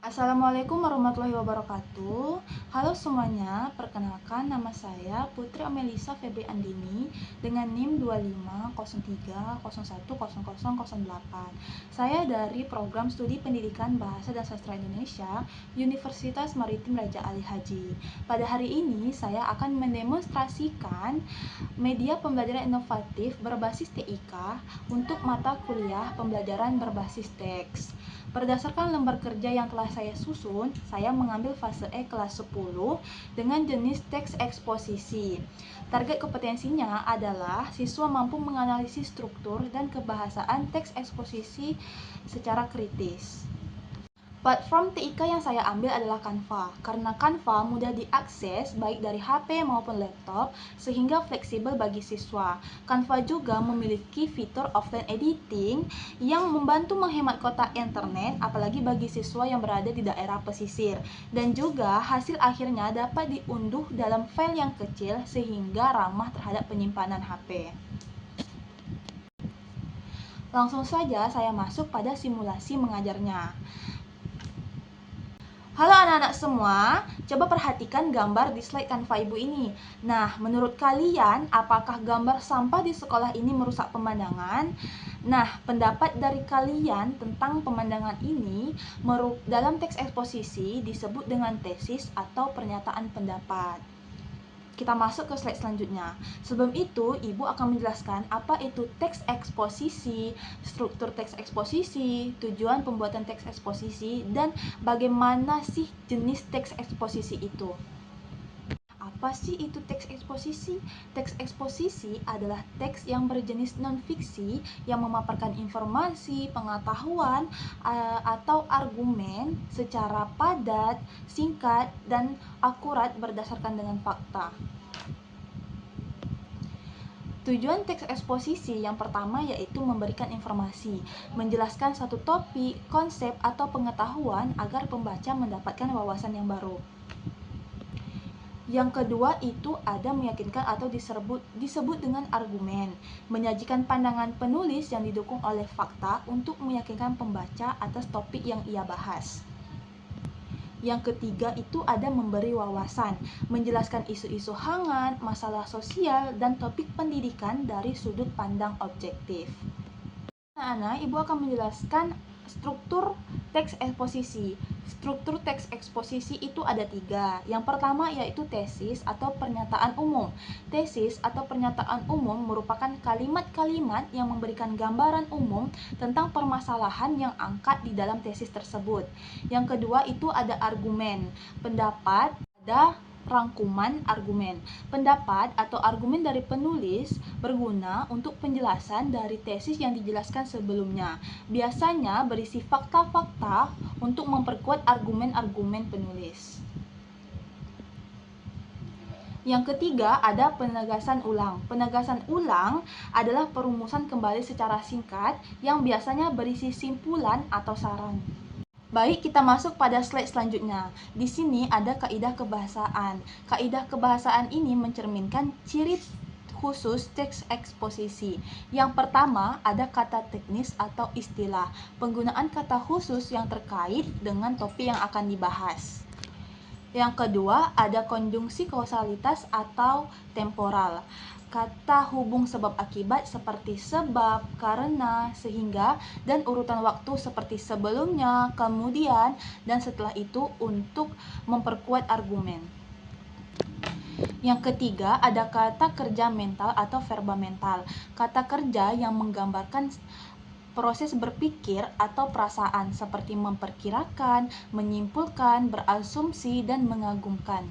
Assalamualaikum warahmatullahi wabarakatuh. Halo semuanya, perkenalkan nama saya Putri Amelisa Febri Andini dengan NIM 2503010008. Saya dari Program Studi Pendidikan Bahasa dan Sastra Indonesia, Universitas Maritim Raja Ali Haji. Pada hari ini saya akan mendemonstrasikan media pembelajaran inovatif berbasis TIK untuk mata kuliah pembelajaran berbasis teks. Berdasarkan lembar kerja yang telah saya susun, saya mengambil fase E kelas 10 dengan jenis teks eksposisi. Target kompetensinya adalah siswa mampu menganalisis struktur dan kebahasaan teks eksposisi secara kritis. Platform TIK yang saya ambil adalah Canva, karena Canva mudah diakses baik dari HP maupun laptop, sehingga fleksibel bagi siswa. Canva juga memiliki fitur offline editing yang membantu menghemat kuota internet, apalagi bagi siswa yang berada di daerah pesisir. Dan juga hasil akhirnya dapat diunduh dalam file yang kecil, sehingga ramah terhadap penyimpanan HP. Langsung saja saya masuk pada simulasi mengajarnya. Halo anak-anak semua, coba perhatikan gambar di slide Canva Ibu ini. Nah, menurut kalian, apakah gambar sampah di sekolah ini merusak pemandangan? Nah, pendapat dari kalian tentang pemandangan ini dalam teks eksposisi disebut dengan tesis atau pernyataan pendapat. Kita masuk ke slide selanjutnya. Sebelum itu, Ibu akan menjelaskan apa itu teks eksposisi, struktur teks eksposisi, tujuan pembuatan teks eksposisi, dan bagaimana sih jenis teks eksposisi itu. Apa sih itu teks eksposisi? Teks eksposisi adalah teks yang berjenis non-fiksi yang memaparkan informasi, pengetahuan, atau argumen secara padat, singkat, dan akurat berdasarkan dengan fakta. Tujuan teks eksposisi yang pertama yaitu memberikan informasi, menjelaskan satu topik, konsep, atau pengetahuan agar pembaca mendapatkan wawasan yang baru. Yang kedua itu ada meyakinkan atau disebut dengan argumen, menyajikan pandangan penulis yang didukung oleh fakta untuk meyakinkan pembaca atas topik yang ia bahas. Yang ketiga itu ada memberi wawasan, menjelaskan isu-isu hangat, masalah sosial, dan topik pendidikan dari sudut pandang objektif. Anak-anak, Ibu akan menjelaskan struktur teks eksposisi. Struktur teks eksposisi itu ada 3. Yang pertama yaitu tesis atau pernyataan umum. Tesis atau pernyataan umum merupakan kalimat-kalimat yang memberikan gambaran umum tentang permasalahan yang angkat di dalam tesis tersebut. Yang kedua itu ada argumen. Pendapat, ada rangkuman argumen. Pendapat atau argumen dari penulis berguna untuk penjelasan dari tesis yang dijelaskan sebelumnya. Biasanya berisi fakta-fakta untuk memperkuat argumen-argumen penulis. Yang ketiga ada penegasan ulang. Penegasan ulang adalah perumusan kembali secara singkat yang biasanya berisi simpulan atau saran. Baik, kita masuk pada slide selanjutnya. Di sini ada kaidah kebahasaan. Kaidah kebahasaan ini mencerminkan ciri khusus teks eksposisi. Yang pertama, ada kata teknis atau istilah. Penggunaan kata khusus yang terkait dengan topik yang akan dibahas. Yang kedua, ada konjungsi kausalitas atau temporal. Kata hubung sebab akibat seperti sebab, karena, sehingga, dan urutan waktu seperti sebelumnya, kemudian, dan setelah itu untuk memperkuat argumen. Yang ketiga, ada kata kerja mental atau verba mental. Kata kerja yang menggambarkan proses berpikir atau perasaan seperti memperkirakan, menyimpulkan, berasumsi, dan mengagumkan.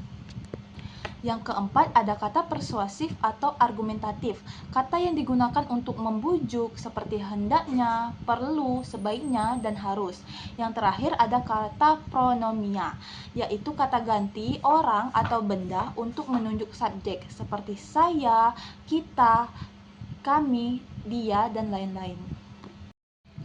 Yang keempat ada kata persuasif atau argumentatif. Kata yang digunakan untuk membujuk seperti hendaknya, perlu, sebaiknya, dan harus. Yang terakhir ada kata pronomia, yaitu kata ganti orang atau benda untuk menunjuk subjek seperti saya, kita, kami, dia, dan lain-lain.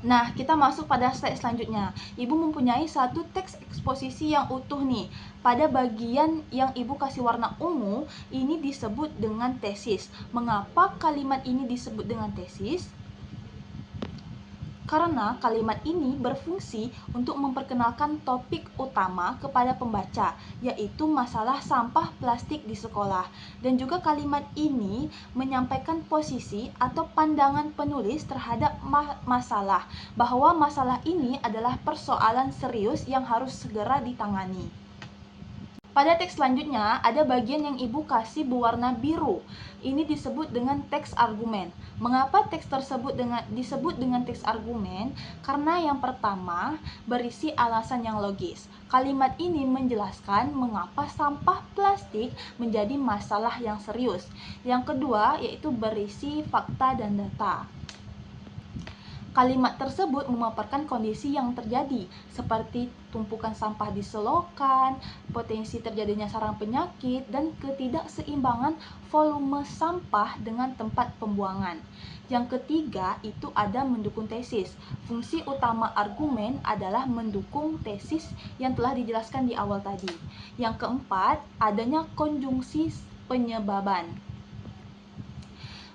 Nah, kita masuk pada slide selanjutnya. Ibu mempunyai satu teks eksposisi yang utuh nih. Pada bagian yang Ibu kasih warna ungu, ini disebut dengan tesis. Mengapa kalimat ini disebut dengan tesis? karena kalimat ini berfungsi untuk memperkenalkan topik utama kepada pembaca, yaitu masalah sampah plastik di sekolah. Dan juga kalimat ini menyampaikan posisi atau pandangan penulis terhadap masalah, bahwa masalah ini adalah persoalan serius yang harus segera ditangani. Pada teks selanjutnya, ada bagian yang ibu kasih berwarna biru. Ini disebut dengan teks argumen. Mengapa teks tersebut disebut dengan teks argumen? Karena yang pertama, berisi alasan yang logis. Kalimat ini menjelaskan mengapa sampah plastik menjadi masalah yang serius. Yang kedua, yaitu berisi fakta dan data. Kalimat tersebut memaparkan kondisi yang terjadi, seperti tumpukan sampah di selokan, potensi terjadinya sarang penyakit, dan ketidakseimbangan volume sampah dengan tempat pembuangan. Yang ketiga, itu ada mendukung tesis. Fungsi utama argumen adalah mendukung tesis yang telah dijelaskan di awal tadi. Yang keempat, adanya konjungsi penyebaban.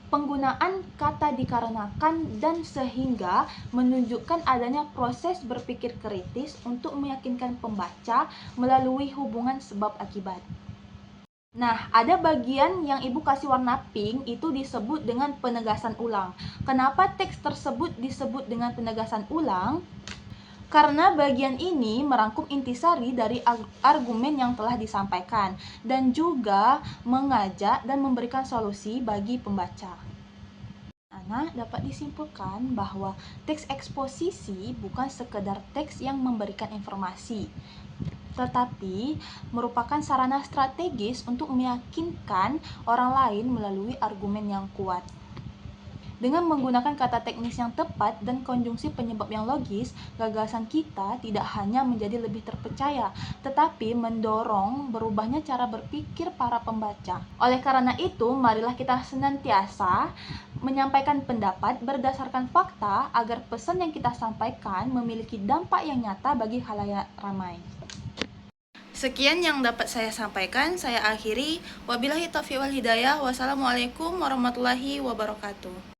Penggunaan kata dikarenakan dan sehingga menunjukkan adanya proses berpikir kritis untuk meyakinkan pembaca melalui hubungan sebab akibat. Nah, ada bagian yang ibu kasih warna pink, itu disebut dengan penegasan ulang. Kenapa teks tersebut disebut dengan penegasan ulang? Karena bagian ini merangkum intisari dari argumen yang telah disampaikan dan juga mengajak dan memberikan solusi bagi pembaca. Nah, dapat disimpulkan bahwa teks eksposisi bukan sekedar teks yang memberikan informasi, tetapi merupakan sarana strategis untuk meyakinkan orang lain melalui argumen yang kuat. Dengan menggunakan kata teknis yang tepat dan konjungsi penyebab yang logis, gagasan kita tidak hanya menjadi lebih terpercaya, tetapi mendorong berubahnya cara berpikir para pembaca. Oleh karena itu, marilah kita senantiasa menyampaikan pendapat berdasarkan fakta agar pesan yang kita sampaikan memiliki dampak yang nyata bagi khalayak ramai. Sekian yang dapat saya sampaikan, saya akhiri. Wabillahi taufiq wal hidayah. Wassalamualaikum warahmatullahi wabarakatuh.